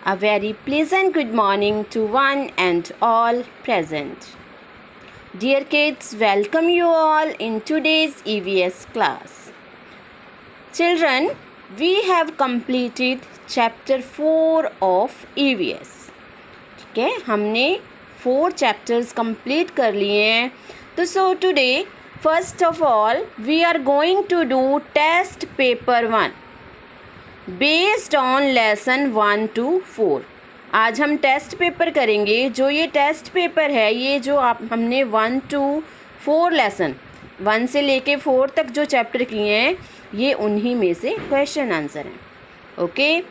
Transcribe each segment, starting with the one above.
A very pleasant good morning to one and all present. Dear kids, welcome you all in today's EVS class. Children, we have completed chapter 4 of EVS. ठीक है, हमने 4 chapters complete कर लिए हैं. तो so today, first of all, we are going to do test paper 1. Based on lesson 1 to 4. आज हम test paper करेंगे. जो ये टेस्ट पेपर है, ये जो हमने 1 to 4 लेसन 1 से लेके 4 तक जो चैप्टर किए हैं, ये उन्हीं में से क्वेश्चन आंसर हैं. Okay,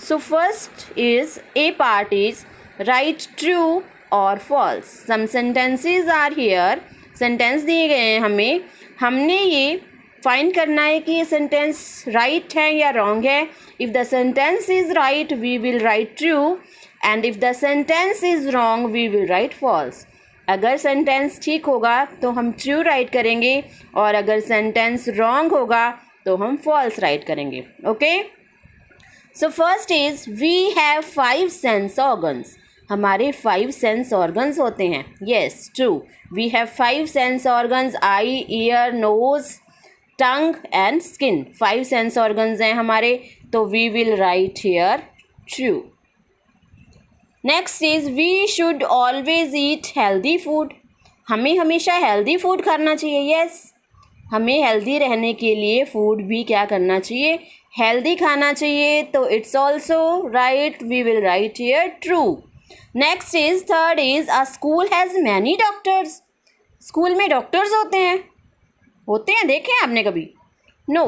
so first is A part is right true और false. Some sentences are here. Sentence दिए गए हैं हमें. हमने ये फाइंड करना है कि ये सेंटेंस राइट है या रॉन्ग है. If the sentence is right we will write true and if the sentence is wrong we will write false. अगर सेंटेंस ठीक होगा तो हम ट्रू राइट करेंगे और अगर सेंटेंस रॉन्ग होगा तो हम फॉल्स राइट करेंगे. Okay, so first is we have 5 sense organs. हमारे 5 सेंस ऑर्गन्स होते हैं. Yes, true. We have 5 sense organs. Eye, ear, nose, tongue and skin. 5 sense organs हैं हमारे. तो we will write here true. Next is we should always eat healthy food. हमें हमेशा healthy food खाना चाहिए. Yes, हमें हेल्दी रहने के लिए फूड भी क्या करना चाहिए, हेल्दी खाना चाहिए. तो it's also right. We will write here true. Next is third is a school has many doctors. School में डॉक्टर्स होते हैं. होते हैं, देखे हैं आपने कभी? नो,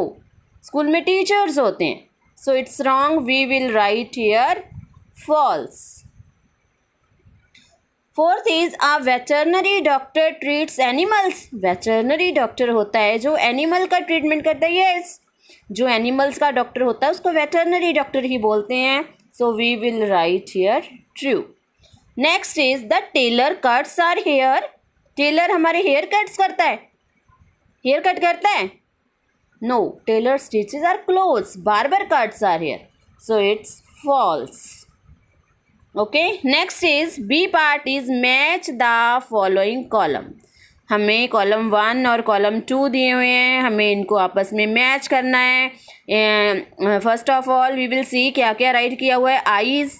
स्कूल में टीचर्स होते हैं. So it's wrong. We will write here false. Fourth is a veterinary doctor treats animals. Veterinary doctor होता है जो एनिमल का ट्रीटमेंट करता है. यस, जो एनिमल्स का डॉक्टर होता है उसको वेटरनरी डॉक्टर ही बोलते हैं. So we will write here true. Next is the tailor cuts our hair. Tailor हमारे हेयर कट्स करता है. हेयर कट करता है? No, tailor stitches our clothes. Barber cuts our hair. So it's false. Okay, next is B part is match the following column. हमें column 1 और column 2 दिए हुए हैं. हमें इनको आपस में मैच करना है. First of all we will see क्या क्या राइट किया हुआ है. Eyes,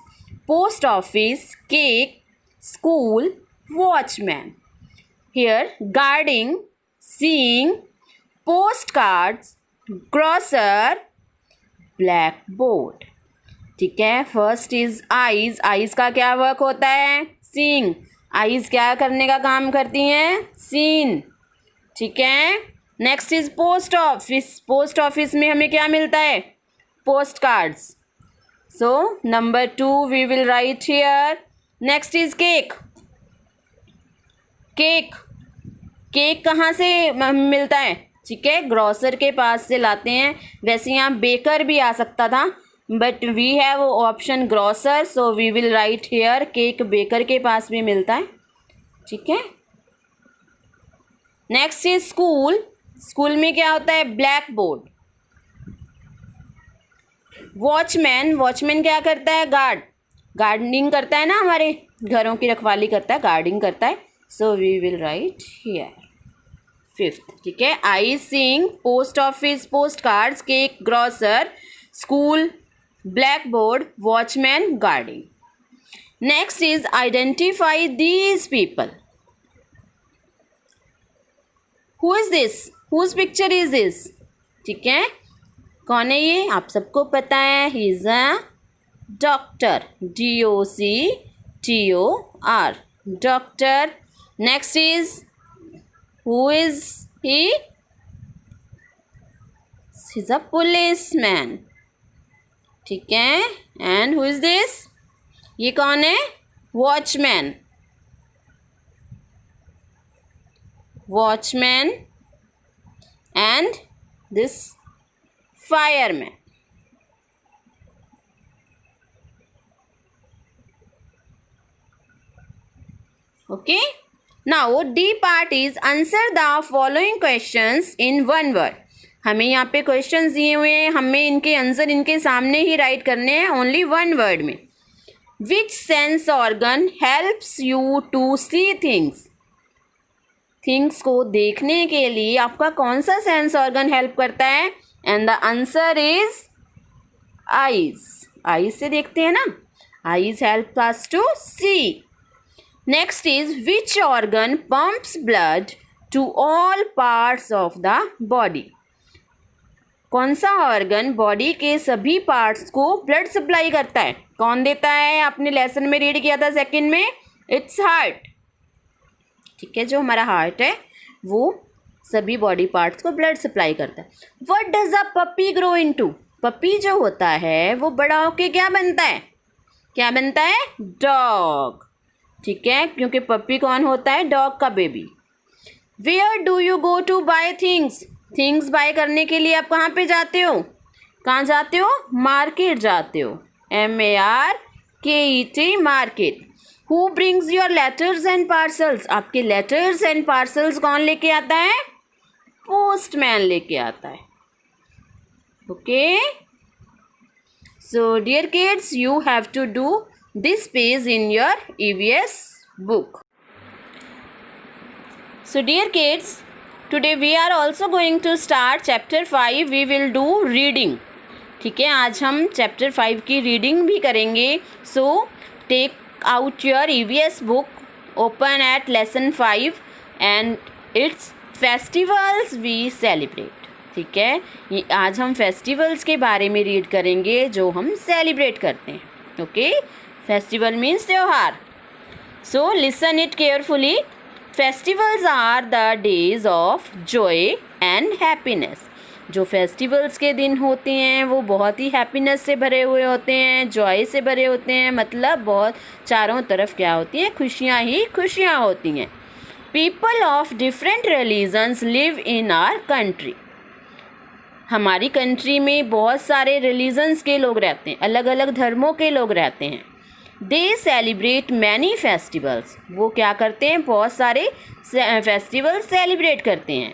post office, cake, school, watchman. Here guarding, seeing, postcards, grocer, blackboard. ठीक है, फर्स्ट इज आईज. आईज का क्या वर्क होता है? सीइंग. आईज क्या करने का काम करती हैं? सीन. ठीक है. Next is post office. Post office में हमें क्या मिलता है? Post cards. So number 2 we will write here. Next is cake. Cake, cake कहाँ से मिलता है? ठीक है, ग्रोसर के पास से लाते हैं. वैसे यहाँ बेकर भी आ सकता था, but we have option grocer. So we will write here cake baker के पास भी मिलता है. ठीक है. Next is school. स्कूल में क्या होता है? Black board. वॉचमैन. वॉचमैन क्या करता है? गार्डनिंग करता है ना, हमारे घरों की रखवाली करता है, गार्डनिंग करता है. So we will write here fifth. ठीक है, eye, seeing, post office, post cards, cake, grocer, school, black board, watchman, guarding. Next is identify these people. Who is this? Whose picture is this? ठीक है, कौन है ये? आप सबको पता है. He is a doctor. DOCTOR, doctor. Next is who is he? He's a policeman. ठीक है. and who is this? ये कौन है? Watchman. Watchman and this fireman. Okay. Now D part is answer the following questions in one word. हमें यहाँ पे questions दिए हुए हैं. हमें इनके आंसर इनके सामने ही राइट करने हैं, ओनली 1 वर्ड में. Which sense organ helps you to see things? Things को देखने के लिए आपका कौन सा सेंस ऑर्गन हेल्प करता है? And the answer is eyes. Eyes से देखते हैं ना. Eyes help us to see. Next is which organ pumps blood to all parts of the body? कौन सा ऑर्गन बॉडी के सभी पार्ट्स को ब्लड सप्लाई करता है? कौन देता है? आपने लेसन में रीड किया था सेकंड में. Its heart. ठीक है, जो हमारा हार्ट है वो सभी बॉडी पार्ट्स को ब्लड सप्लाई करता है. What does a puppy grow into? Puppy जो होता है वो बड़ा होके क्या बनता है? क्या बनता है? डॉग. ठीक है, क्योंकि पपी कौन होता है? डॉग का baby. Where do you go to buy things? Things buy करने के लिए आप कहाँ पे जाते हो? कहाँ जाते हो? मार्केट जाते हो. MARKET, market. Who brings your letters and parcels? आपके लेटर्स एंड पार्सल्स कौन लेके आता है? पोस्टमैन लेके आता है. Okay, so dear kids, you have to do this page in your EVS book. So dear kids, today we are also going to start chapter 5. We will do reading. ठीक है, आज हम chapter 5 की reading भी करेंगे. So take out your EVS book, open at lesson 5 and its festivals we celebrate. ठीक है, ये आज हम फेस्टिवल्स के बारे में रीड करेंगे जो हम सेलिब्रेट करते हैं. ओके, फेस्टिवल मीन्स त्योहार. So listen it carefully. Festivals are the days of joy and happiness. जो फेस्टिवल्स के दिन होते हैं वो बहुत ही हैप्पीनेस से भरे हुए होते हैं, जॉय से भरे होते हैं. मतलब बहुत चारों तरफ क्या होती हैं? खुशियाँ ही खुशियाँ होती हैं. People of different religions live in our country. हमारी कंट्री में बहुत सारे रिलीजन्स के लोग रहते हैं, अलग अलग धर्मों के लोग रहते हैं. दे सेलिब्रेट मैनी फेस्टिवल्स. वो क्या करते हैं? बहुत सारे फेस्टिवल्स सेलिब्रेट करते हैं.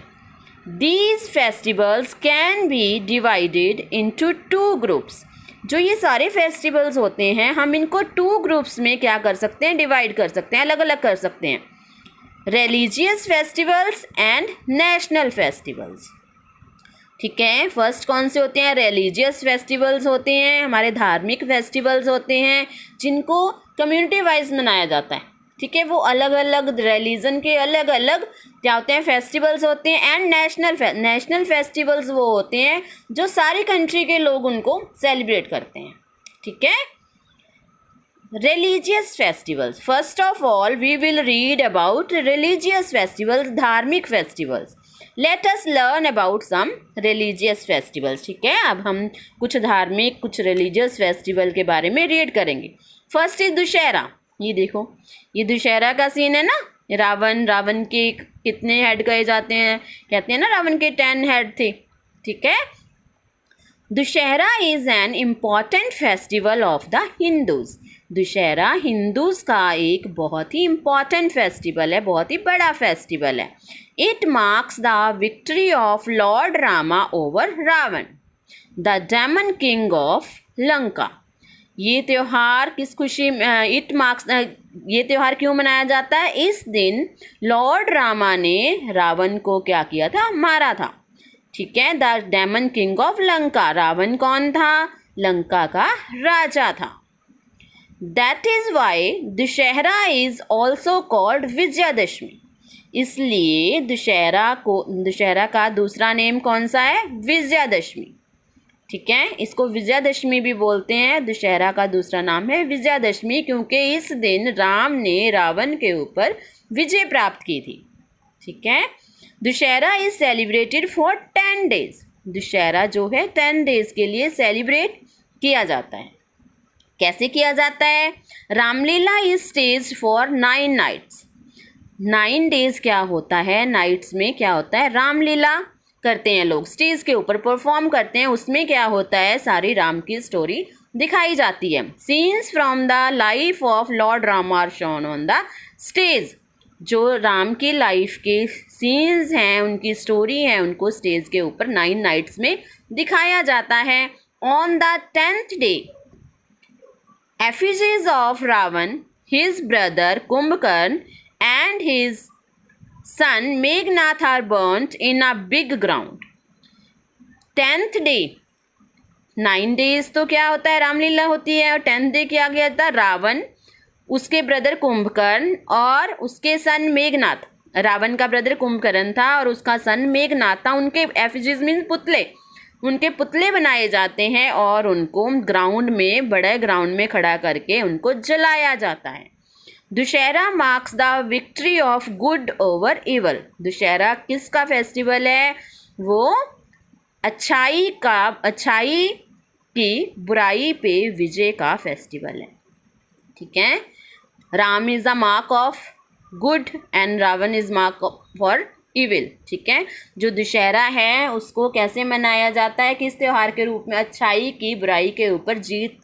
These festivals can be divided into 2 groups. जो ये सारे फेस्टिवल्स होते हैं हम इनको 2 ग्रुप्स में क्या कर सकते हैं? डिवाइड कर सकते हैं, अलग अलग कर सकते हैं. Religious festivals and national festivals. ठीक है, फर्स्ट कौन से होते हैं? रिलीजियस फेस्टिवल्स होते हैं, हमारे धार्मिक फेस्टिवल्स होते हैं जिनको कम्युनिटी वाइज मनाया जाता है. ठीक है, वो अलग अलग रिलीजन के अलग अलग क्या होते हैं? फेस्टिवल्स होते हैं. एंड नेशनल फेस्टिवल्स वो होते हैं जो सारी कंट्री के लोग उनको सेलिब्रेट करते हैं. ठीक है, religious festivals. First of all we will read about religious festivals, धार्मिक festivals. Let us learn about some religious festivals. ठीक है, अब हम कुछ धार्मिक कुछ रिलीजियस फेस्टिवल के बारे में रीड करेंगे. First is Dussehra. ये देखो, ये दुशहरा का सीन है ना. रावण के कितने हेड कहे जाते हैं? कहते हैं ना रावण के 10 हेड थे. ठीक है, Dussehra is an important festival of the Hindus. Dussehra Hindus का एक बहुत ही इम्पॉर्टेंट फेस्टिवल है, बहुत ही बड़ा फेस्टिवल है. It marks the victory of lord Rama over Ravan, the demon king of Lanka. ये त्यौहार किस खुशी इट मार्क्स ये त्यौहार क्यों मनाया जाता है? इस दिन लॉर्ड रामा ने रावण को क्या किया था? मारा था. ठीक है, the demon king of Lanka. Ravan कौन था? लंका का राजा था. That is why Dussehra is also called Vijayadashami. इसलिए दुशहरा का दूसरा नेम कौन सा है? विजयादशमी. ठीक है, इसको विजयादशमी भी बोलते हैं. दुशहरा का दूसरा नाम है विजयादशमी क्योंकि इस दिन राम ने रावण के ऊपर विजय प्राप्त की थी. ठीक है, Dussehra is celebrated for 10 days. Dussehra जो है 10 डेज के लिए सेलिब्रेट किया जाता है. कैसे किया जाता है? Ramlila is stage for 9 nights. 9 days क्या होता है? नाइट्स में क्या होता है? रामलीला करते हैं लोग, स्टेज के ऊपर परफॉर्म करते हैं. उसमें क्या होता है? सारी राम की स्टोरी दिखाई जाती है. Scenes from the life of lord Ram are shown on the stage. जो राम की लाइफ के सीन्स हैं, उनकी स्टोरी है, उनको स्टेज के ऊपर 9 नाइट्स में दिखाया जाता है. On the 10th day Effigies of Ravan, his brother Kumbhakarna, and his son Meghnad are burnt in a big ground. 10th day, 9 days तो क्या होता है, रामलीला होती है, और 10th डे क्या गया था, रावण, उसके ब्रदर कुंभकर्ण और उसके सन मेघनाथ। रावण का ब्रदर कुंभकर्ण था और उसका सन मेघनाथ था। उनके एफिजीज मीन्स पुतले, उनके पुतले बनाए जाते हैं और उनको ग्राउंड में, बड़े ग्राउंड में खड़ा करके उनको जलाया जाता है। Dussehra marks the victory of good over evil. Dussehra किसका फेस्टिवल है, वो अच्छाई की बुराई पे विजय का फेस्टिवल है। ठीक है, Ram is the mark of good and Ravan is mark for evil. ठीक है, जो दुशहरा है उसको कैसे मनाया जाता है, किस त्यौहार के रूप में, अच्छाई की बुराई के ऊपर जीत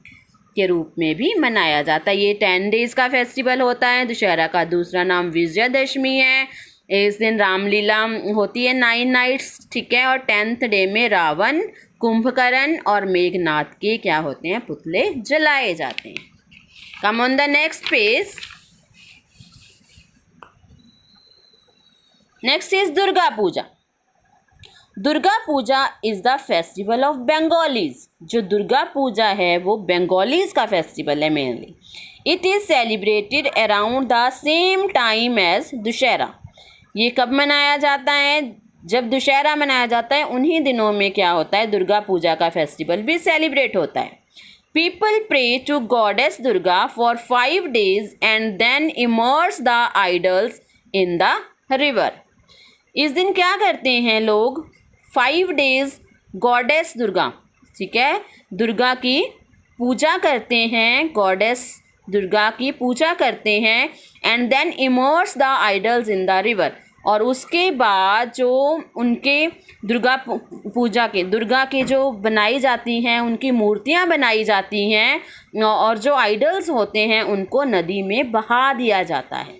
के रूप में भी मनाया जाता है। ये 10 डेज़ का फेस्टिवल होता है। दुशहरा का दूसरा नाम विजयादशमी है। इस दिन रामलीला होती है 9 नाइट्स। ठीक है, और 10th डे में रावण, कुंभकर्ण और मेघनाथ के क्या होते हैं, पुतले जलाए जाते हैं। Come on the next page. Next is Durga Puja. Durga Puja is the festival of Bengalis. जो दुर्गा पूजा है वो बंगालीज का फेस्टिवल है mainly. It is celebrated around the same time as Dussehra. ये कब मनाया जाता है, जब दुशहरा मनाया जाता है उन्हीं दिनों में क्या होता है, दुर्गा पूजा का फेस्टिवल भी सेलिब्रेट होता है। People pray to goddess Durga for 5 days and then immerse the idols in the river. इस दिन क्या करते हैं लोग, 5 days गॉडेस दुर्गा, ठीक है, दुर्गा की पूजा करते हैं, गॉडेस दुर्गा की पूजा करते हैं, and then immerse the idols in the river. और उसके बाद जो उनके दुर्गा के जो बनाई जाती हैं, उनकी मूर्तियां बनाई जाती हैं और जो आइडल्स होते हैं उनको नदी में बहा दिया जाता है।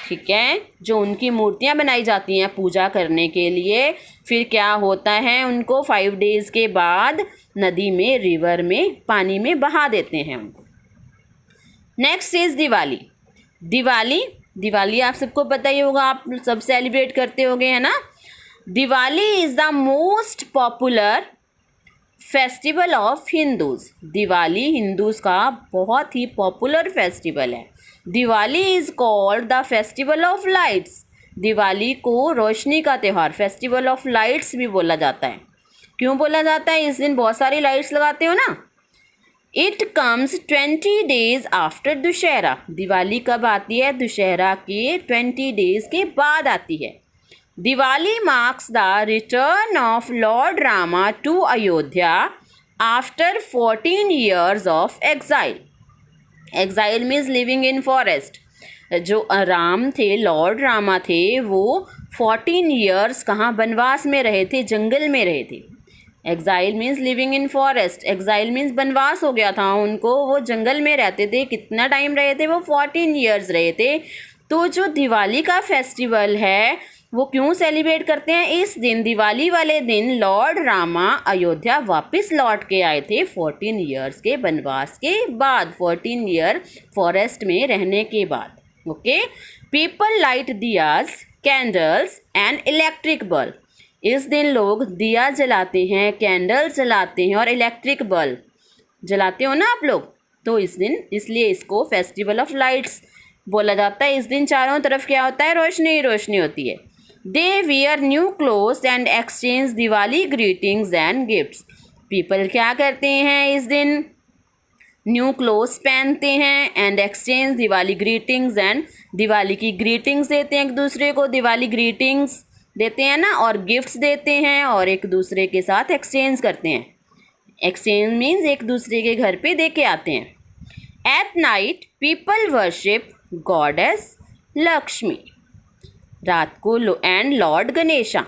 ठीक है, जो उनकी मूर्तियां बनाई जाती हैं पूजा करने के लिए, फिर क्या होता है, उनको 5 days के बाद नदी में, रिवर में, पानी में बहा देते हैं उनको। Next is Diwali. दिवाली आप सबको पता ही होगा, आप सब सेलिब्रेट करते होंगे, है ना। Diwali is the most popular festival of Hindus. Diwali Hindus का बहुत ही पॉपुलर फेस्टिवल है। Diwali is called the festival of lights. Diwali को रोशनी का त्यौहार, फेस्टिवल ऑफ लाइट्स भी बोला जाता है। क्यों बोला जाता है, इस दिन बहुत सारी लाइट्स लगाते हो ना। It comes 20 days after Dussehra. Diwali कब आती है, दुशहरा के 20 days के बाद आती है। Diwali marks the return of lord Rama to Ayodhya after 14 years of exile. Exile means living in forest. जो राम थे, लॉर्ड रामा थे, वो 14 years कहाँ, वनवास में रहे थे, जंगल में रहे थे। Exile means living in forest. Exile means वनवास हो गया था उनको, वो जंगल में रहते थे। कितना टाइम रहे थे वो, 14 years रहे थे। तो जो दिवाली का फेस्टिवल है वो क्यों सेलिब्रेट करते हैं, इस दिन, दिवाली वाले दिन लॉर्ड रामा अयोध्या वापस लौट के आए थे 14 years के वनवास के बाद, 14 year फॉरेस्ट में रहने के बाद। Okay, people light diyas, candles and electric bulb. इस दिन लोग दिया जलाते हैं, कैंडल्स जलाते हैं और इलेक्ट्रिक बल्ब जलाते हो ना आप लोग, तो इस दिन इसलिए इसको फेस्टिवल ऑफ लाइट्स बोला जाता है। इस दिन चारों तरफ क्या होता है, रोशनी ही रोशनी होती है। They wear new clothes and exchange Diwali greetings and gifts. People क्या करते हैं इस दिन, न्यू क्लोथ्स पहनते हैं and exchange Diwali greetings, and Diwali की ग्रीटिंग्स देते हैं एक दूसरे को, दिवाली ग्रीटिंग्स देते हैं ना, और गिफ्ट्स देते हैं और एक दूसरे के साथ एक्सचेंज करते हैं। एक्सचेंज मीन्स एक दूसरे के घर पे दे के आते हैं। At night people worship goddess Lakshmi. रात को एंड लॉर्ड गणेशा।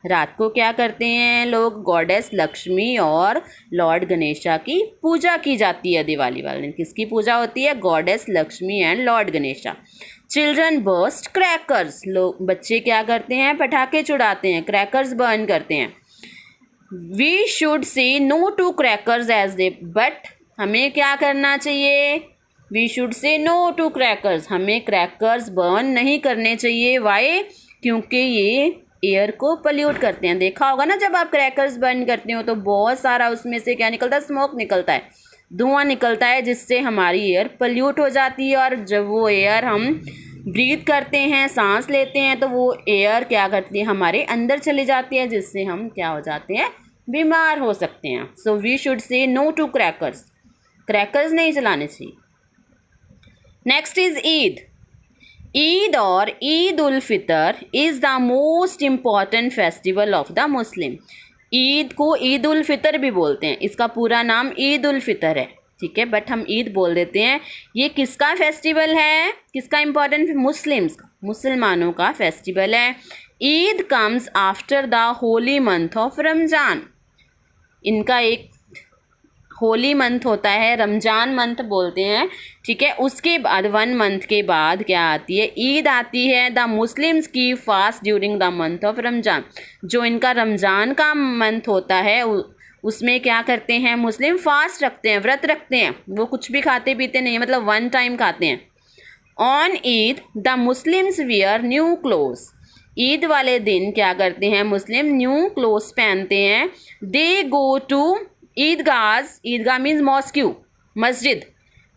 रात को क्या करते हैं लोग, गॉडेस लक्ष्मी और लॉर्ड गणेशा की पूजा की जाती है दिवाली वाले दिन। किसकी पूजा होती है, goddess Lakshmi and Lord Ganesha. Children burst crackers. लोग, बच्चे क्या करते हैं, पटाखे छुड़ाते हैं, क्रैकर्स बर्न करते हैं। We should say no to crackers as they, but हमें क्या करना चाहिए? We should say no to crackers. हमें क्रैकर्स बर्न नहीं करने चाहिए। वाई? क्योंकि ये एयर को पोल्यूट करते हैं। देखा होगा ना, जब आप क्रैकर्स बर्न करते हो तो बहुत सारा उसमें से क्या निकलता है? स्मोक निकलता है, धुआं निकलता है, जिससे हमारी एयर पोल्यूट हो जाती है। और जब वो एयर हम ब्रीथ करते हैं, सांस लेते हैं, तो वो एयर क्या करती है? हमारे अंदर चली जाती है, जिससे हम क्या हो जाते हैं? बीमार हो सकते हैं। So we should say no to crackers. Crackers नहीं चलाने चाहिए। Next is Eid. ईद और Eid ul Fitr is the most important festival of the Muslim. Eid को ईद उल फितर भी बोलते हैं। इसका पूरा नाम ईद उल फितर है, ठीक है, बट हम ईद बोल देते हैं। ये किसका फेस्टिवल है? किसका इम्पॉर्टेंट? मुस्लिम्स का, मुसलमानों का फेस्टिवल है। Eid comes after the Holi month of Ramzan. इनका एक होली मंथ होता है, रमज़ान मंथ बोलते हैं, ठीक है। उसके बाद 1 मंथ के बाद क्या आती है? ईद आती है। द मुस्लिम्स की fast during the month of Ramzan. जो इनका रमज़ान का मंथ होता है उसमें क्या करते हैं? मुस्लिम फास्ट रखते हैं, व्रत रखते हैं। वो कुछ भी खाते पीते नहीं, मतलब 1 टाइम खाते हैं। On Eid the Muslims wear new clothes. Eid वाले दिन क्या करते हैं? मुस्लिम न्यू क्लोथ्स पहनते हैं। They go to Eidgah. Eidgah means mosque, मस्जिद।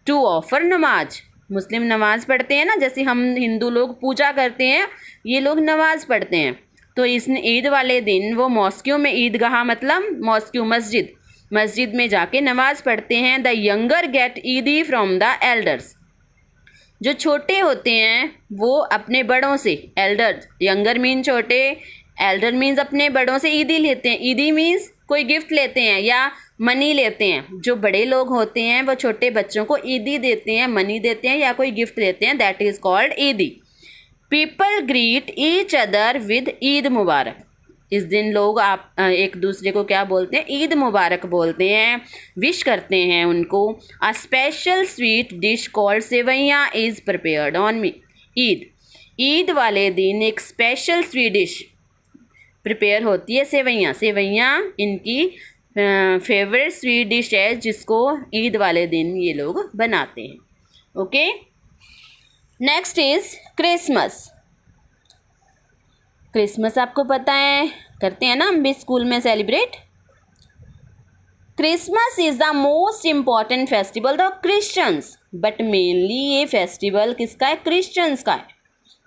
To offer namaz. मुस्लिम नमाज पढ़ते हैं ना, जैसे हम हिंदू लोग पूजा करते हैं, ये लोग नमाज पढ़ते हैं। तो इस ईद वाले दिन वो मॉस्क्यू में, ईदगाह मतलब मॉस्क्यू, मस्जिद, मस्जिद में जाके नमाज पढ़ते हैं। द यंगर गेट ईदी फ्रॉम द एल्डर्स। जो छोटे होते हैं वो अपने बड़ों से, एल्डर, यंगर मीन छोटे, एल्डर मीन्स अपने बड़ों से ईदी लेते हैं। ईदी मीन्स कोई गिफ्ट लेते हैं या मनी लेते हैं। जो बड़े लोग होते हैं वो छोटे बच्चों को ईदी देते हैं, मनी देते हैं या कोई गिफ्ट देते हैं। That is called Eidi. People greet each other with Eid Mubarak. इस दिन लोग आप एक दूसरे को क्या बोलते हैं? ईद मुबारक बोलते हैं, विश करते हैं उनको। A special sweet dish called sewaiyan is prepared on Eid. Eid वाले दिन एक स्पेशल स्वीट डिश प्रिपेयर होती है, सेवैयाँ। सेवैयाँ इनकी फेवरेट स्वीट डिश है, जिसको ईद वाले दिन ये लोग बनाते हैं। Okay, next is Christmas. Christmas आपको पता है, करते हैं ना हम भी स्कूल में celebrate. Christmas is the most important festival the Christians. But mainly ये फेस्टिवल किसका है? क्रिश्चियंस का है।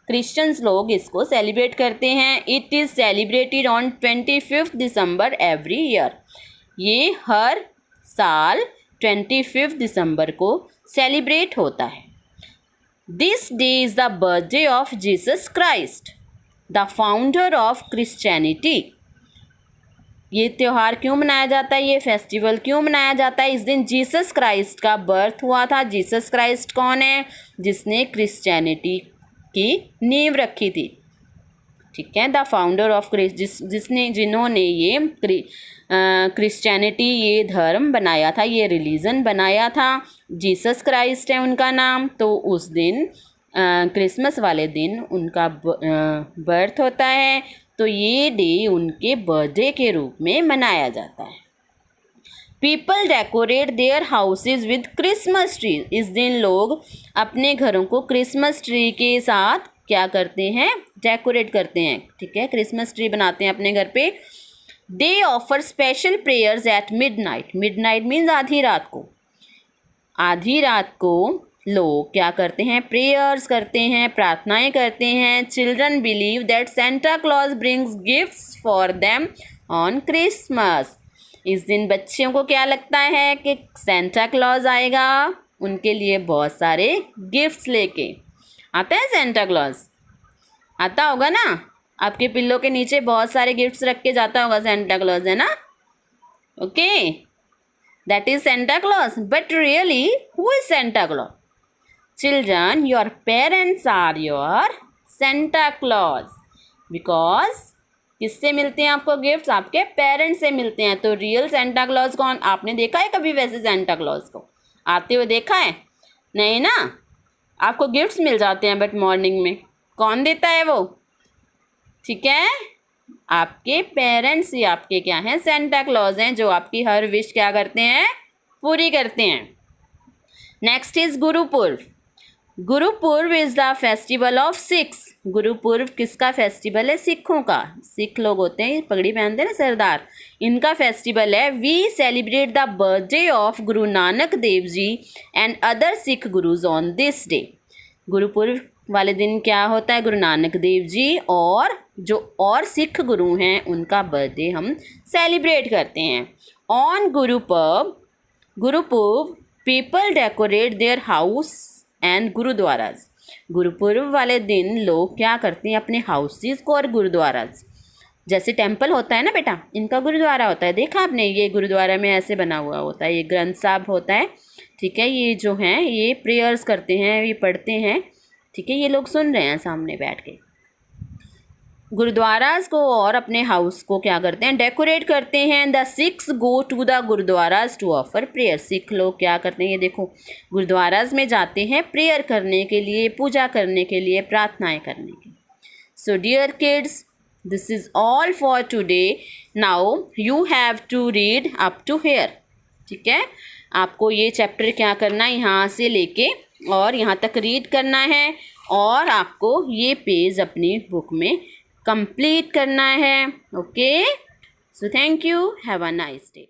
क्रिश्चियंस लोग इसको सेलिब्रेट करते हैं। It is celebrated on 25 December every year. ये हर साल 25 दिसंबर को सेलिब्रेट होता है। This day is the birthday of Jesus Christ, the founder of Christianity. ये त्यौहार क्यों मनाया जाता है? ये फेस्टिवल क्यों मनाया जाता है? इस दिन जीसस क्राइस्ट का बर्थ हुआ था। जीसस क्राइस्ट कौन है? जिसने क्रिश्चियनिटी की नींव रखी थी, ठीक है। द फाउंडर ऑफ जिन्होंने ये क्रिश्चियनिटी, ये धर्म बनाया था, ये रिलीजन बनाया था, जीसस क्राइस्ट है उनका नाम। तो उस दिन क्रिसमस वाले दिन उनका बर्थ होता है, तो ये डे उनके बर्थडे के रूप में मनाया जाता है। People decorate their houses with Christmas tree. इस दिन लोग अपने घरों को क्रिसमस ट्री के साथ क्या करते हैं? डेकोरेट करते हैं, ठीक है। क्रिसमस ट्री बनाते हैं अपने घर पे। They offer special prayers at midnight. Midnight means आधी रात को। आधी रात को लोग क्या करते हैं? प्रेयर्स करते हैं, प्रार्थनाएं करते हैं। Children believe that Santa Claus brings gifts for them on Christmas. इस दिन बच्चों को क्या लगता है कि सेंटा क्लॉज आएगा उनके लिए बहुत सारे गिफ्ट्स लेके। आता है सेंटा क्लॉज? आता होगा ना, आपके पिल्लों के नीचे बहुत सारे गिफ्ट्स रख के जाता होगा सेंटा क्लॉज, है ना? Okay, that is Santa Claus. But really who is Santa Claus? Children, your parents are your Santa Claus. Because किससे मिलते हैं आपको गिफ्ट्स? आपके पेरेंट्स से मिलते हैं। तो रियल सेंटा क्लॉज कौन? आपने देखा है कभी वैसे सेंटा क्लॉज को आते हुए देखा है? नहीं ना। आपको गिफ्ट्स मिल जाते हैं बट मॉर्निंग में कौन देता है वो? ठीक है, आपके पेरेंट्स ही आपके क्या हैं? सेंटा क्लॉज हैं, जो आपकी हर विश क्या करते हैं? पूरी करते हैं। Next is Gurpurab. Gurpurab is the festival of Sikhs. Gurpurab किसका फेस्टिवल है? सिखों का। सिख लोग होते हैं, पगड़ी पहनते हैं ना सरदार, इनका फेस्टिवल है। We celebrate the birthday of Guru Nanak Dev ji and other Sikh Gurus on this day. Gurpurab वाले दिन क्या होता है? गुरु नानक देव जी और जो और सिख गुरु हैं उनका बर्थडे हम सेलिब्रेट करते हैं। On Gurpurab people decorate their house and gurdwaras. Gurpurab वाले दिन लोग क्या करते हैं? अपने हाउसेस को और गुरुद्वाराज, जैसे टेंपल होता है ना बेटा, इनका गुरुद्वारा होता है, देखा आपने? ये गुरुद्वारा में ऐसे बना हुआ होता है, ये ग्रंथ साहब होता है, ठीक है। ये जो हैं ये प्रेयर्स करते हैं, ये पढ़ते हैं, ठीक है। ये लोग सुन रहे हैं सामने बैठ के। गुरुद्वाराज को और अपने हाउस को क्या करते हैं? डेकोरेट करते हैं। The Sikhs go to the gurdwaras to offer prayer. Sikh लोग क्या करते हैं? ये देखो, गुरुद्वाराज में जाते हैं प्रेयर करने के लिए, पूजा करने के लिए, प्रार्थनाएं करने के लिए। So dear kids, this is all for today. Now you have to read up to here, ठीक है। आपको ये चैप्टर क्या करना है? यहाँ से लेके और यहाँ तक रीड करना है और आपको ये पेज अपनी बुक में कंप्लीट करना है। Okay, so thank you, have a nice day.